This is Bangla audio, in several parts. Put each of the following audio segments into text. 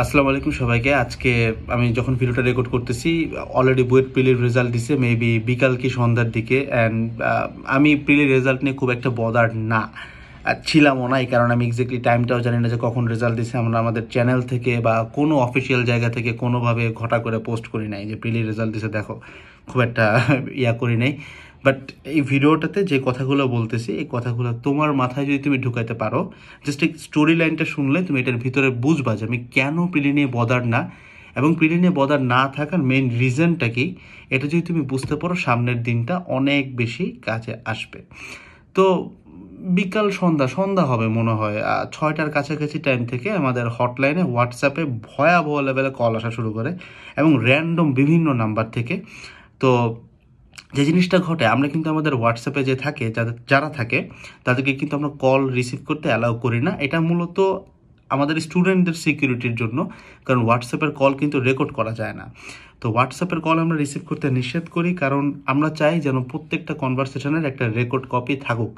আসসালামু আলাইকুম সবাইকে। আজকে আমি যখন ভিডিওটা রেকর্ড করতেছি অলরেডি বুয়েট প্রিলির রেজাল্ট দিছে মেবি বিকাল কি সন্ধ্যার দিকে। অ্যান্ড আমি প্রিলির রেজাল্ট নিয়ে খুব একটা বদার না ছিলামও না, এই কারণে আমি এক্স্যাক্টলি টাইমটাও জানি না যে কখন রেজাল্ট দিছে। আমরা আমাদের চ্যানেল থেকে বা কোনো অফিসিয়াল জায়গা থেকে কোনোভাবে ঘটা করে পোস্ট করি নাই যে প্রিলির রেজাল্ট দিছে দেখো, খুব একটা করি নাই। বাট এই ভিডিওটাতে যে কথাগুলো বলতেছি এই কথাগুলো তোমার মাথায় যদি তুমি ঢুকাইতে পারো, জাস্ট এই স্টোরি লাইনটা শুনলে তুমি এটার ভিতরে বুঝবা যে আমি কেন প্রিলি নিয়ে বদার না, এবং প্রিলি নিয়ে বদার না থাকার মেইন রিজনটা কি। এটা যদি তুমি বুঝতে পারো সামনের দিনটা অনেক বেশি কাজে আসবে। তো বিকাল সন্ধ্যা সন্ধ্যা হবে মনে হয় 6টার কাছাকাছি টাইম থেকে আমাদের হটলাইনে হোয়াটসঅ্যাপে ভয়াবহ লেভেলে কল আসা শুরু করে, এবং র্যান্ডম বিভিন্ন নাম্বার থেকে। তো যে জিনিসটা ঘটে, আমরা কিন্তু আমাদের হোয়াটসঅ্যাপে যে থাকে যারা থাকে তাদেরকে কিন্তু আমরা কল রিসিভ করতে অ্যালাউ করি না। এটা মূলত আমাদের স্টুডেন্টদের সিকিউরিটির জন্য, কারণ হোয়াটসঅ্যাপের কল কিন্তু রেকর্ড করা যায় না। তো হোয়াটসঅ্যাপের কল আমরা রিসিভ করতে নিষেধ করি, কারণ আমরা চাই যেন প্রত্যেকটা কনভারসেশনের একটা রেকর্ড কপি থাকুক।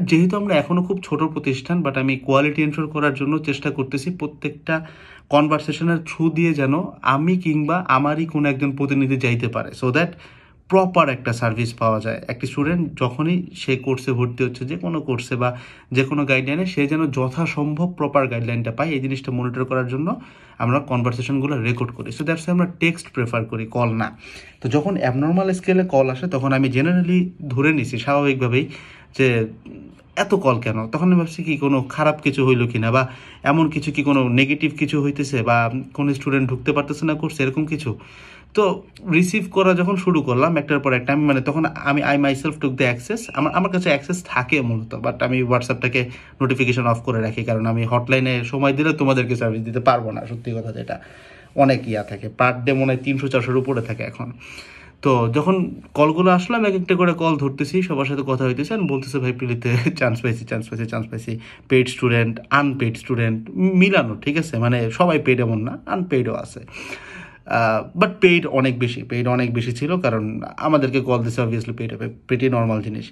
যেহেতু আমরা এখনও খুব ছোট প্রতিষ্ঠান, বাট আমি কোয়ালিটি এনশোর করার জন্য চেষ্টা করতেছি প্রত্যেকটা কনভারসেশনের থ্রু দিয়ে যেন আমি কিংবা আমারই কোনো একজন প্রতিনিধি যাইতে পারে, সো দ্যাট প্রপার একটা সার্ভিস পাওয়া যায়। একটি স্টুডেন্ট যখনই সে কোর্সে ভর্তি হচ্ছে, যে কোনো কোর্সে বা যে কোনো গাইডলাইনে, সে যেন যথাসম্ভব প্রপার গাইডলাইনটা পায়, এই জিনিসটা মনিটর করার জন্য আমরা কনভারসেশনগুলো রেকর্ড করি। সো দ্যাটস আমরা টেক্সট প্রেফার করি, কল না। তো যখন অ্যাবনর্মাল স্কেলে কল আসে তখন আমি জেনারেলি ধরে নিছি স্বাভাবিকভাবেই যে এত কল কেন। তখন আমি ভাবছি কি কোনো খারাপ কিছু হইলো কিনা, বা এমন কিছু কি কোনো নেগেটিভ কিছু হইতেছে, বা কোনো স্টুডেন্ট ঢুকতে পারতেছে না কোর্সে, এরকম কিছু। তো রিসিভ করা যখন শুরু করলাম একটার পর একটা, আমি তখন I myself took the access. আমার কাছে অ্যাক্সেস থাকে মূলত, বাট আমি হোয়াটসঅ্যাপটাকে নোটিফিকেশন অফ করে রাখি, কারণ আমি হটলাইনে সময় দিলে তোমাদেরকে সার্ভিস দিতে পারবো না। সত্যি কথা যেটা, অনেক থাকে, পার ডে মনে হয় 300-400-র উপরে থাকে এখন। তো যখন কলগুলো আসলাম এক একটা করে কল ধরতেছি, সবার সাথে কথা হইতেছে, আর বলতেছে ভাই প্রিলিতে চান্স পাইছি। পেইড স্টুডেন্ট, আনপেইড স্টুডেন্ট মিলানো, ঠিক আছে, মানে সবাই পেইড এমন না, আনপেইডও আছে। বাট পেইড অনেক বেশি ছিল, কারণ আমাদেরকে কল দিচ্ছে, অবভিয়াসলি পেইড হবে, পেটি নর্মাল জিনিস।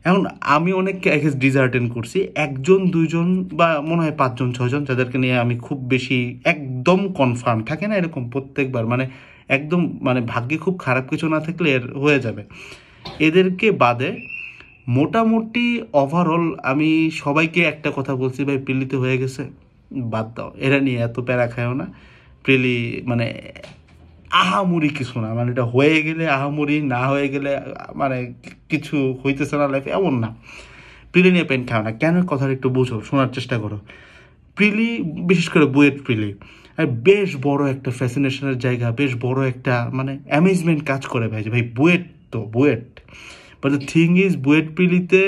এখন আমি অনেককে ডিজার্টেন করছি, একজন দুইজন বা মনে হয় 5-6জন, যাদেরকে নিয়ে আমি খুব বেশি একদম কনফার্ম থাকে না এরকম প্রত্যেকবার, মানে একদম মানে ভাগ্যে খুব খারাপ কিছু না থাকলে এর হয়ে যাবে। এদেরকে বাদে মোটামুটি ওভারঅল আমি সবাইকে একটা কথা বলছি, ভাই প্রিলিতে হয়ে গেছে, বাদ দাও, এরা নিয়ে এত প্যারা খায়ও না। প্রিলি মানে আহামরি কিছু না, মানে এটা হয়ে গেলে আহামরি, না হয়ে গেলে মানে কিছু হইতেছে না লাইফে, এমন না। প্রিলি নিয়ে পেন খাও না কেন, কথাটা একটু বুঝো, শোনার চেষ্টা করো। প্রিলি, বিশেষ করে বুয়েট প্রিলি, আর বেশ বড় একটা ফ্যাসিনেশনের জায়গা, বেশ বড় একটা মানে অ্যামেজমেন্ট কাজ করে ভাই, যে ভাই বুয়েট তো BUET. But the thing is, BUET প্রিলিতে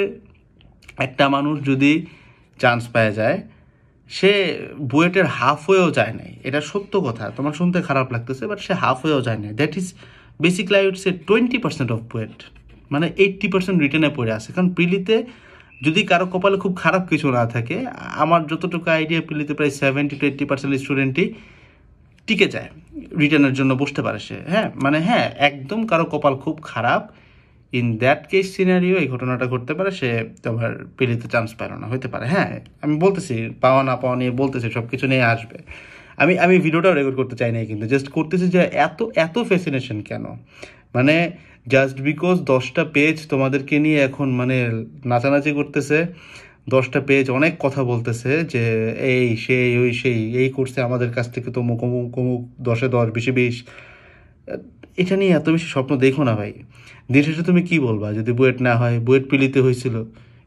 একটা মানুষ যদি চান্স পাওয়া যায়, সে বুয়েটের হাফ হয়েও যায় নাই, এটা সত্য কথা, তোমার শুনতে খারাপ লাগতেছে, বাট সে হাফ হয়েও যায় নাই। That is basically I would say 20% of BUET, মানে 80% রিটেনে পড়ে আছে। কারণ প্রিলিতে যদি কারো কপালে খুব খারাপ কিছু না থাকে, আমার যতটুকু আইডিয়া প্রিলিতে প্রায় 70-80% স্টুডেন্টই টিকে যায়, রিটার্নের জন্য বসতে পারে সে। হ্যাঁ মানে হ্যাঁ, একদম কারো কপাল খুব খারাপ, ইন দ্যাট কেস সিনারিও এই ঘটনাটা ঘটতে পারে, সে তোমার পিলিতে চান্স পেল না, হতে পারে। হ্যাঁ আমি বলতেছি, পাওয়া না পাওয়া নিয়ে বলতেছি, সব কিছু নিয়ে আসবে। আমি ভিডিওটাও রেকর্ড করতে চাই না, কিন্তু জাস্ট করতেছি যে এত এত ফ্যাসিনেশন কেন, মানে জাস্ট বিকজ 10টা পেজ তোমাদেরকে নিয়ে এখন মানে নাচানাচি করতেছে, 10টা পেজ অনেক কথা বলতেছে যে এই সেই ওই সেই, এই করছে আমাদের কাছ থেকে তো অমুক অমুক অমুক, 10-এ 10, 20-এ 20। এটা নিয়ে এত বেশি স্বপ্ন দেখো না ভাই। দিন শেষে তুমি কি বলবা যদি বুয়েট না হয়, বুয়েট পিলিতে হয়েছিল,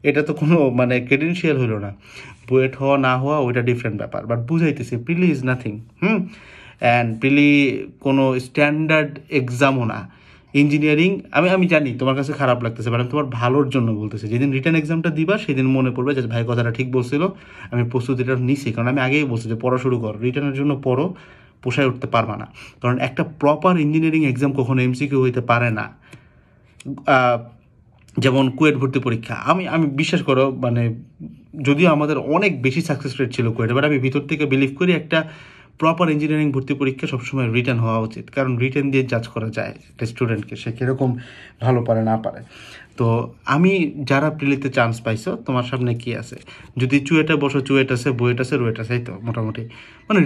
এটা তো কোনো মানে ক্রেডেনশিয়াল হইলো না। বুয়েট হওয়া না হওয়া ওইটা ডিফারেন্ট ব্যাপার, বাট বুঝাইতেছি preli is nothing. And preli কোনো স্ট্যান্ডার্ড এক্সামও না। ইঞ্জিনিয়ারিং, আমি জানি তোমার কাছে খারাপ লাগতেছে, বাট আমি তোমার ভালোর জন্য বলতেছি। যেদিন রিটার্ন এক্সামটা দিবা সেদিন মনে পড়বে যে ভাই কথাটা ঠিক বলছিল, আমি প্রস্তুতিটা নিছি, কারণ আমি আগেই বলছি যে পড়া শুরু কর, রিটার্নের জন্য পড়ো, পোষায় উঠতে পারবা না। কারণ একটা প্রপার ইঞ্জিনিয়ারিং এক্সাম কখনো এমসিকিউ হইতে পারে না। যেমন কুয়েট ভর্তি পরীক্ষা, আমি বিশ্বাস করো, মানে যদিও আমাদের অনেক বেশি সাকসেস রেট ছিল কুয়েটে, বাট আমি ভিতর থেকে বিলিভ করি একটা প্রপার ইঞ্জিনিয়ারিং ভর্তি পরীক্ষা সবসময় রিটার্ন হওয়া উচিত, কারণ রিটার্ন দিয়ে জাজ করা যায় একটা স্টুডেন্টকে, সে কীরকম ভালো পারে না পারে। তো আমি যারা প্রিলিতে চান্স পাইছো তোমার সামনে কি আছে, যদি চুয়েটে বসো চুয়েট আছে, বুয়েট আছে, রুয়েট আছে, এই তো মোটামুটি মানে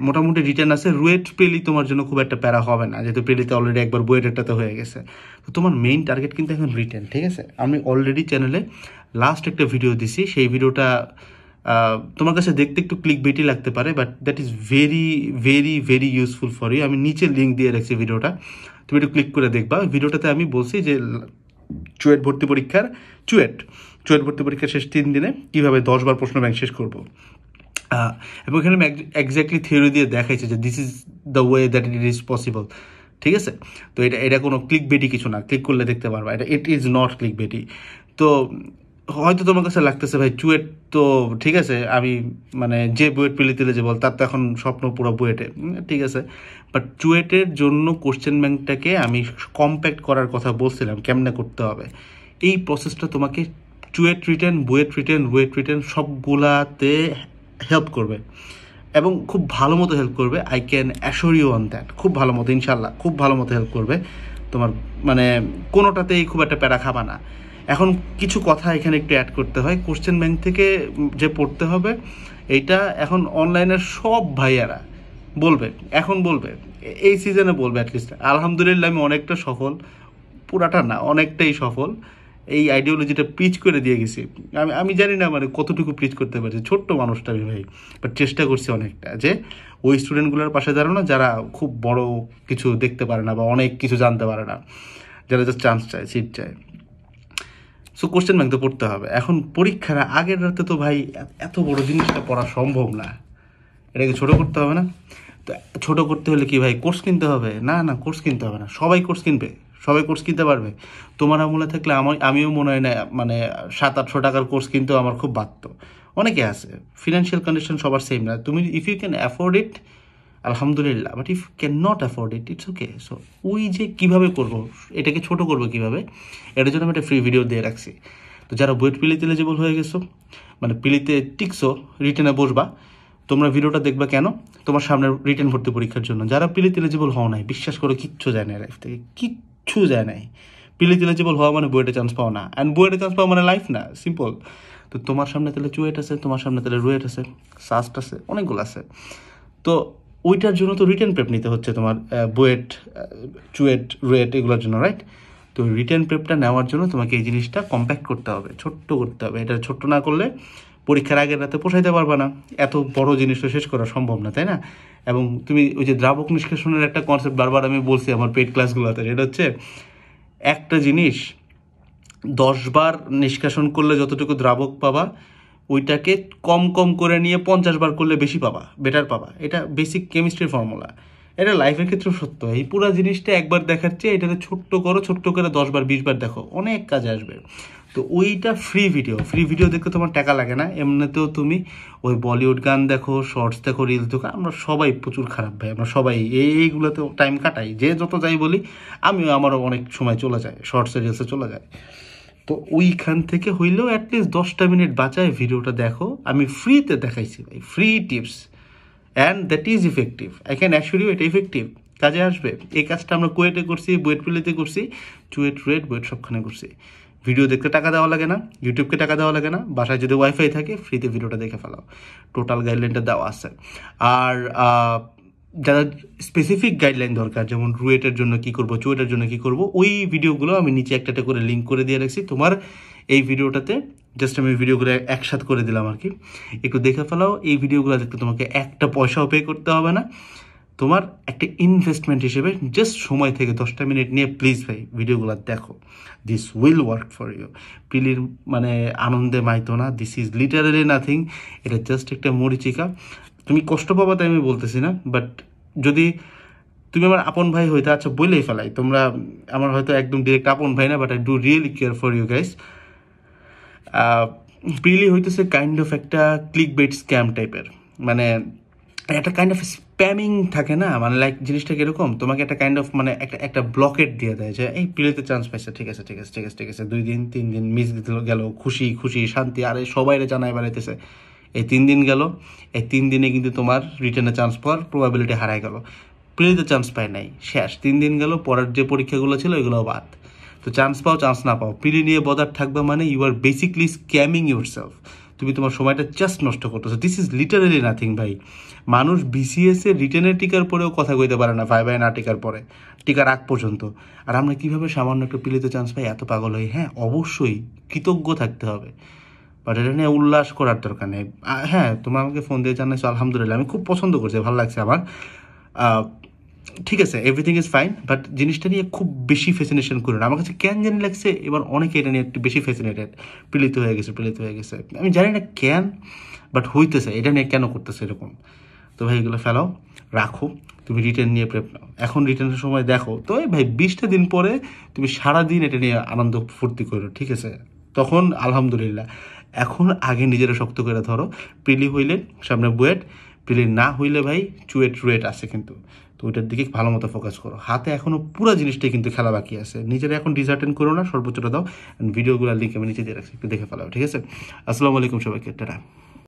মোটামুটি রিটেন আছে। রুয়েট প্রিলি তোমার জন্য খুব একটা প্যারা হবে না, যেহেতু প্রিলিতে অলরেডি একবার বুয়েটেরটাতে হয়ে গেছে। তো তোমার মেইন টার্গেট কিন্তু এখন রিটেন, ঠিক আছে? আমি অলরেডি চ্যানেলে লাস্ট একটা ভিডিও দিছি, সেই ভিডিওটা তোমার কাছে দেখতে একটু ক্লিক বেটি লাগতে পারে, but that is very very very useful for you. আমি নিচে লিঙ্ক দিয়ে রাখছি ভিডিওটা, তুমি একটু ক্লিক করে দেখবা। ভিডিওটাতে আমি বলছি যে চুয়েট ভর্তি পরীক্ষার শেষ 3 দিনে কীভাবে 10 বার প্রশ্ন ব্যাংক শেষ করবো, এবং এখানে আমি এক্স্যাক্টলি থিওরি দিয়ে দেখাইছে যে this is the way that it is possible, ঠিক আছে? তো এটা কোনো ক্লিক বেটি কিছু না, ক্লিক করলে দেখতে পারবা, ইট ইজ নট ক্লিক বেটি। তো হয়তো তোমার কাছে লাগতেছে ভাই চুয়েট তো ঠিক আছে, আমি মানে যে বুয়েট প্রিলিতে এলিজিবল তার তো এখন স্বপ্ন পুরো বুয়েটে, ঠিক আছে, বাট চুয়েটের জন্য কোশ্চেন ব্যাংকটাকে আমি কম্প্যাক্ট করার কথা বলছিলাম কেমনে করতে হবে। এই প্রসেসটা তোমাকে CUET written, BUET written, RUET written সবগুলাতে হেল্প করবে এবং খুব ভালো মতো হেল্প করবে। I can assure you on that, খুব ভালো মতো, ইনশাল্লাহ খুব ভালো মতো হেল্প করবে তোমার, মানে কোনোটাতেই খুব একটা প্যারা খাবা না। এখন কিছু কথা এখানে একটু অ্যাড করতে হয়, কোশ্চেন ব্যাংক থেকে যে পড়তে হবে এইটা এখন অনলাইনের সব ভাইয়ারা বলবে, এখন বলবে, এই সিজনে বলবে অ্যাটলিস্ট। আলহামদুলিল্লাহ আমি অনেকটা সফল, পুরাটা না অনেকটাই সফল, এই আইডিওলজিটা পিচ করে দিয়ে গেছি। আমি জানি না মানে কতটুকু পিচ করতে পারছি, ছোট্ট মানুষটা আমি ভাই, বাট চেষ্টা করছি অনেকটা যে ওই স্টুডেন্টগুলোর পাশে দাঁড়ানো যারা খুব বড় কিছু দেখতে পারে না বা অনেক কিছু জানতে পারে না, যারা জাস্ট চান্স চায়, সিট চায়। সো কোশ্চেন ব্যাংক তো পড়তে হবে। এখন পরীক্ষার আগের রাতে তো ভাই এত বড় জিনিসটা পড়া সম্ভব না, এটাকে ছোটো করতে হবে না? তো ছোটো করতে হলে কি ভাই কোর্স কিনতে হবে? না না, কোর্স কিনতে হবে না, সবাই কোর্স কিনবে, সবাই কোর্স কিনতে পারবে। তোমার আমলে থাকলে আমিও মনে হয় না মানে 700-800 টাকার কোর্স কিনতেও আমার খুব বাধ্য। অনেকে আছে, ফিনান্সিয়াল কন্ডিশন সবার সেম না, তুমি if you can afford it আলহামদুলিল্লাহ, but if can not afford it it's okay. So ওই যে কীভাবে করবো, এটাকে ছোটো করবো কীভাবে, এটার জন্য আমি একটা ফ্রি ভিডিও দিয়ে রাখছি। তো যারা বুয়েট প্রিলিতে এলিজিবল হয়ে গেছো, মানে প্রিলিতে টিকছো, রিটেনে বসবা, তোমরা ভিডিওটা দেখবা কেন? তোমার সামনে রিটেন ভর্তি পরীক্ষার জন্য। যারা প্রিলিতে এলিজিবল হও নাই, বিশ্বাস করো কিচ্ছু যায় না লাইফ থেকে, কিচ্ছু যায় নাই। প্রিলিতে এলিজিবল হওয়া মানে বুয়েটে চান্স পাও না, অ্যান্ড বুয়েটে চান্স পাওয়া মানে লাইফ না, সিম্পল। তো তোমার সামনে তাহলে চুয়েট আছে, তোমার সামনে তাহলে রুয়েট আছে, সাস্ট আছে, অনেকগুলো আছে। তো ওইটার জন্য তো রিটেন প্রেপ নিতে হচ্ছে তোমার, বুয়েট, চুয়েট, রুয়েট এগুলোর জন্য, রাইট? তো রিটেন প্রেপটা নেওয়ার জন্য তোমাকে এই জিনিসটা কম্প্যাক্ট করতে হবে, ছোট্ট করতে হবে। এটা ছোট্ট না করলে পরীক্ষার আগের রাতে পোষাইতে পারবে না, এত বড় জিনিসটা শেষ করা সম্ভব না, তাই না? এবং তুমি ওই যে দ্রাবক নিষ্কাশনের একটা কনসেপ্ট বারবার আমি বলছি আমার পেইড ক্লাসগুলোতে, এটা হচ্ছে একটা জিনিস 10 বার নিষ্কাশন করলে যতটুকু দ্রাবক পাবা ওইটাকে কম কম করে নিয়ে 50 বার করলে বেশি পাবা, বেটার পাবা। এটা বেসিক কেমিস্ট্রির ফর্মুলা, এটা লাইফের ক্ষেত্রেও সত্য। এই পুরো জিনিসটা একবার দেখার চেয়ে এটাকে ছোট্ট করো, ছোট্ট করে 10 বার 20 বার দেখো, অনেক কাজে আসবে। তো ওইটা ফ্রি ভিডিও দেখতে তোমার টাকা লাগে না, এমনিতেও তুমি ওই বলিউড গান দেখো, শর্টস দেখো, রিলস দেখো, আমরা সবাই প্রচুর খারাপ ভাই, আমরা সবাই এইগুলোতে টাইম কাটাই, যে যত যাই বলি, আমারও অনেক সময় চলে যায় শর্টসে, রিলসে চলে যায়। তো ওইখান থেকে হইলেও অ্যাটলিস্ট 10টা মিনিট বাঁচায় ভিডিওটা দেখো, আমি ফ্রিতে দেখাইছি ভাই, free tips, and that is effective. I can assure you এটা ইফেক্টিভ, কাজে আসবে। এই কাজটা আমরা কুয়েটে করছি, বুয়েট প্রিলিতে করছি, চুয়েট, রুয়েট, বুয়েট সবখানে করছি। ভিডিও দেখতে টাকা দেওয়া লাগে না, ইউটিউবকে টাকা দেওয়া লাগে না, বাসায় যদি ওয়াইফাই থাকে ফ্রিতে ভিডিওটা দেখে ফেলাও, টোটাল গাইডলাইনটা দেওয়া আছে। আর যারা স্পেসিফিক গাইডলাইন দরকার, যেমন রুয়েটের জন্য কী করবো, চুয়েটের জন্য কী করবো, ওই ভিডিওগুলো আমি নিচে একটা করে লিঙ্ক করে দিয়ে রাখছি। তোমার এই ভিডিওটাতে জাস্ট আমি ভিডিওগুলো একসাথে করে দিলাম আর কি, একটু দেখে ফেলাও। এই ভিডিওগুলো দেখতে তোমাকে একটা পয়সাও পে করতে হবে না, তোমার একটা ইনভেস্টমেন্ট হিসেবে জাস্ট সময় থেকে 10টা মিনিট নিয়ে প্লিজ ভাই ভিডিওগুলো দেখো, this will work for you. প্রিলির মানে আনন্দে মাইতো না, দিস ইজ লিটারালি নাথিং, এটা জাস্ট একটা মরিচিকা। তুমি কষ্ট পাবা তাই আমি বলতেছি না, বাট যদি তুমি আমার আপন ভাই হইতে, আচ্ছা বলেই ফেলাই, তোমরা আমার হয়তো একদম ডিরেক্ট আপন ভাই না, but I do really care for you guys. Preli হইতেছে কাইন্ড অফ একটা ক্লিক বেট স্ক্যাম টাইপের, মানে একটা কাইন্ড অফ স্প্যামিং থাকে না, মানে লাইক জিনিসটা কিরকম, তোমাকে একটা কাইন্ড অফ মানে একটা ব্লকেট দিয়ে দেয় যে এই প্রিলিতে চান্স পাইছে, ঠিক আছে 2 দিন 3 দিন মিস গেল, খুশি শান্তি, আরে সবাই জানায় বেড়াইতেছে, এই 3 দিন গেল, এই 3 দিনে কিন্তু তোমার রিটার্নে চান্স পাওয়ার প্রবাবিলিটি হারাই গেল। প্রিলিতে চান্স পায় নাই, শেষ 3 দিন গেল, পরের যে পরীক্ষাগুলো ছিল এগুলো বাদ। তো চান্স পাও চান্স না পাও, প্রিলি নিয়ে বদার থাকবে মানে you are basically scamming yourself. তুমি তোমার সময়টা জাস্ট নষ্ট করতেছো। দিস ইজ লিটারেলি নাথিং ভাই। মানুষ বিসিএস এর রিটেনের টিকার পরেও কথা কইতে পারে না, ভাই না টিকার পরে, টিকার আগ পর্যন্ত। আর আমরা কীভাবে সামান্য একটা প্রিলিতে চান্স পাই এত পাগল হই? হ্যাঁ অবশ্যই কৃতজ্ঞ থাকতে হবে, বাট এটা নিয়ে উল্লাস করার দরকার নেই। হ্যাঁ তোমরা আমাকে ফোন দিয়ে জানাইছো, আলহামদুলিল্লাহ, আমি খুব পছন্দ করছি, ভালো লাগছে আমার। ঠিক আছে, এভরিথিং ইজ ফাইন, বাট জিনিসটা নিয়ে খুব বেশি ফ্যাসিনেশন করুন। আমার কাছে কেন জানি লাগছে এবার অনেকে এটা নিয়ে একটু বেশি ফ্যাসিনেটেড, প্রিলিত হয়ে গেছে। আমি জানি না কেন, বাট হইতেছে, এটা নিয়ে কেন করতেছে এরকম। তো ভাই এগুলো ফেলাও, রাখো, তুমি রিটার্ন নিয়ে প্রেপ নাও। এখন রিটার্নের সময় দেখো তো ভাই 20টা দিন পরে তুমি সারাদিন এটা নিয়ে আনন্দ ফুর্তি করো, ঠিক আছে? তখন আলহামদুলিল্লাহ। এখন আগে নিজেরা শক্ত করে ধরো। প্রিলি হইলে সামনে বুয়েট, প্রিলি না হইলে ভাই চুয়েট আছে কিন্তু, তো ওইটার দিকে ভালো মতো ফোকাস করো। হাতে এখনও পুরো জিনিসটাই কিন্তু খেলা বাকি আছে। নিজেরা এখন ডিসার্টেন করো না, সর্বোচ্চটা দাও। ভিডিওগুলোর লিঙ্ক আমি নিচে দিয়ে রাখছি, একটু দেখে ফেলাও, ঠিক আছে? আসসালামু আলাইকুম সবাইকে, টাটা।